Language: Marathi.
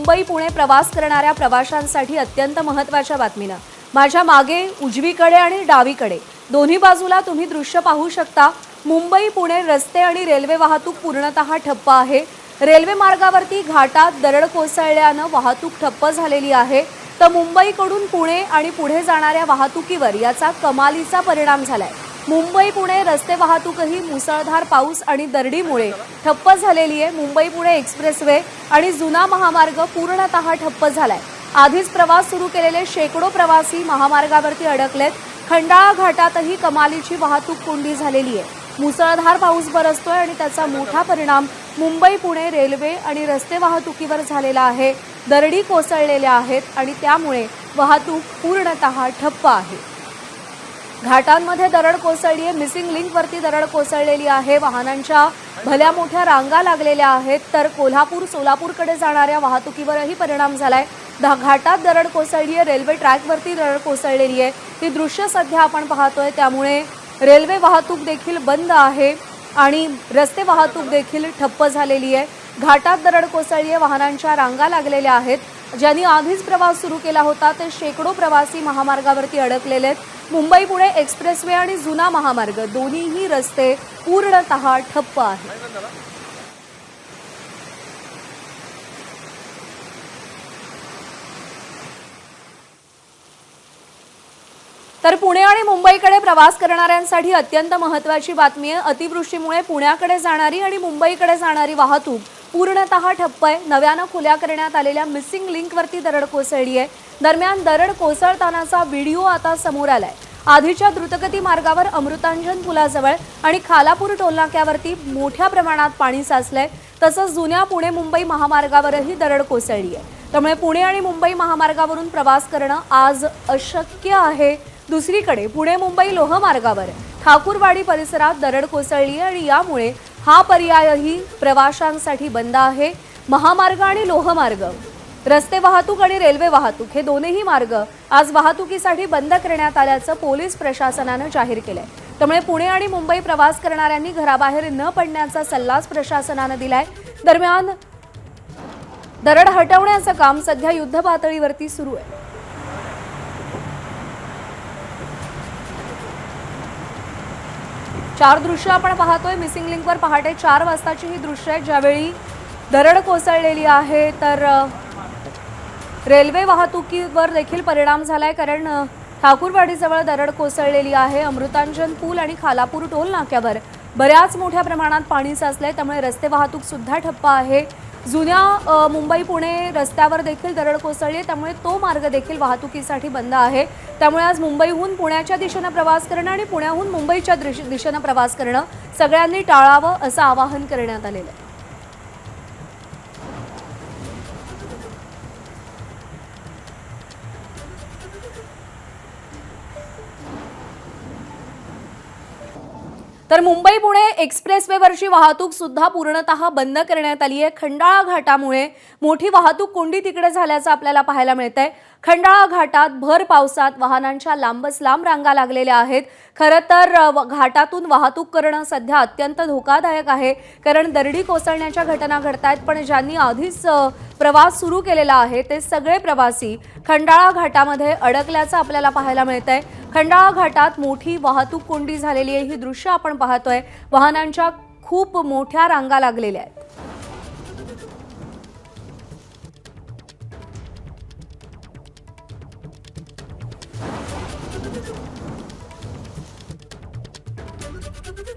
मुंबई पुणे प्रवास करणाऱ्या प्रवाशांसाठी अत्यंत महत्त्वाच्या बातमीनं माझ्या मागे उजवीकडे आणि डावीकडे दोन्ही बाजूला तुम्ही दृश्य पाहू शकता। मुंबई पुणे रस्ते आणि रेल्वे वाहतूक पूर्णतः ठप्प आहे। रेल्वे मार्गावरती घाटात दरड कोसळल्याने वाहतूक ठप्प झालेली आहे। तर मुंबईकडून पुणे आणि पुढे जाणाऱ्या वाहतुकीवर याचा कमालीचा परिणाम झालाय। मुंबई पुणे रस्ते वाहतूकही मुसळधार पाऊस आणि दरडीमुळे ठप्प झालेली आहे। मुंबई पुणे एक्सप्रेसवे आणि जुना महामार्ग पूर्णतः ठप्प झालाय। आधीच प्रवास सुरू केलेले शेकडो प्रवासी महामार्गावरती अडकलेत। खंडाळा घाटातही कमालीची वाहतूक कोंडी झालेली आहे। मुसळधार पाऊस बरसतोय आणि त्याचा मोठा परिणाम मुंबई पुणे रेल्वे आणि रस्ते वाहतुकीवर झालेला आहे। दरडी कोसळलेल्या आहेत आणि त्यामुळे वाहतूक पूर्णतः ठप्प आहे। घाटांमध्ये दरड कोसळली आहे। मिसिंग लिंक वरती दरड कोसळलेली आहे। वाहनांच्या भल्या मोठ्या रांगा लागलेल्या आहेत। तर कोल्हापूर सोलापूरकडे जाणाऱ्या वाहतुकीवरही परिणाम झालाय। घाटात दरड कोसळली आहे। रेल्वे ट्रॅकवरती दरड कोसळलेली आहे। ही दृश्य सध्या आपण पाहतोय। त्यामुळे रेल्वे वाहतूक देखील बंद आहे आणि रस्ते वाहतूक देखील ठप्प झालेली आहे। घाटात दरड कोसळली आहे। वाहनांच्या रांगा लागलेल्या आहेत। ज्यांनी आधीच प्रवास सुरू केला होता ते शेकडो प्रवासी महामार्गावरती अडकलेले आहेत। मुंबई पुणे एक्सप्रेसवे आणि जुना महामार्ग दोन्हीही रस्ते पूर्णतः ठप्प आहेत। तर पुणे आणि मुंबईकडे प्रवास करणाऱ्यांसाठी अत्यंत महत्त्वाची बातमी आहे। अतिवृष्टीमुळे पुण्याकडे जाणारी आणि मुंबईकडे जाणारी वाहतूक पूर्णतः ठप्प आहे। नव्यानं खुल्या करण्यात आलेल्या मिसिंग लिंकवरती दरड कोसळली आहे। दरम्यान दरड कोसळतानाचा व्हिडिओ आता समोर आलाय। आधीच्या द्रुतगती मार्गावर अमृतांजन पुलाजवळ आणि खालापूर टोलनाक्यावरती मोठ्या प्रमाणात पाणी साचलंय। तसंच जुन्या पुणे मुंबई महामार्गावरही दरड कोसळली आहे। त्यामुळे पुणे आणि मुंबई महामार्गावरून प्रवास करणं आज अशक्य आहे। दुसरीकडे पुणे मुंबई लोहमार्गावर ठाकूरवाडी परिसरात दरड कोसळली आहे आणि यामुळे हा पर्यायही प्रवाशांसाठी बंद आहे। महामार्ग आणि लोहमार्ग रस्ते वाहतूक आणि रेल्वे वाहतूक हे दोन्ही मार्ग आज वाहतुकीसाठी बंद करण्यात आल्याचं पोलीस प्रशासनाने जाहीर केलंय। त्यामुळे पुणे आणि मुंबई प्रवास करणाऱ्यांनी घराबाहेर न पडण्याचा सल्लाच प्रशासनाने दिलाय। दरम्यान दरड हटवण्याचं काम सध्या युद्धपातळीवरती सुरू आहे। चार दृश्य आपण पाहतोय। मिसिंग लिंकवर पहाटे 4 वाजताची ही दृश्य आहे ज्यावेळी दरड कोसळलेली आहे। तर रेल्वे वाहतुकीवर देखील परिणाम झालाय कारण ठाकूरवाडीजवळ दरड कोसळलेली आहे। अमृतांजन पूल आणि खालापूर टोल नाक्यावर बऱ्याच मोठ्या प्रमाणात पाणी साचलंय। त्यामुळे रस्ते वाहतूक सुद्धा ठप्प आहे। जुन्या मुंबई पुणे रस्त्यावर देखील दरड कोसळली आहे। त्यामुळे तो मार्ग देखील वाहतुकीसाठी बंद आहे। त्यामुळे आज मुंबईहून पुण्याच्या दिशेने प्रवास करणं आणि पुण्याहून मुंबईच्या दिशेने प्रवास करणं सगळ्यांनी टाळावं असं आवाहन करण्यात आलेलं आहे। तर मुंबई पुणे एक्सप्रेसवेवरची वाहतूक सुद्धा पूर्णतः बंद करण्यात आली आहे। खंडाळा घाटामुळे मोठी वाहतूक कोंडी तिकडे झाल्याचं आपल्याला पाहायला मिळतंय। खंडाळा घाटात भर पावसात वाहनांच्या लांबच लांब रांगा लागलेल्या आहेत। खरं तर घाटातून वाहतूक करणं सध्या अत्यंत धोकादायक आहे कारण दरडी कोसळण्याच्या घटना घडतायत। पण ज्यांनी आधीच प्रवास सुरू केलेला आहे ते सगळे प्रवासी खंडाळा घाटामध्ये अडकल्याचं आपल्याला पाहायला मिळतंय। खंडाळा घाटात मोठी वाहतूक कोंडी झालेली आहे। ही दृश्य आपण पाहतोय। वाहनांच्या खूप मोठ्या रांगा लागलेल्या आहेत।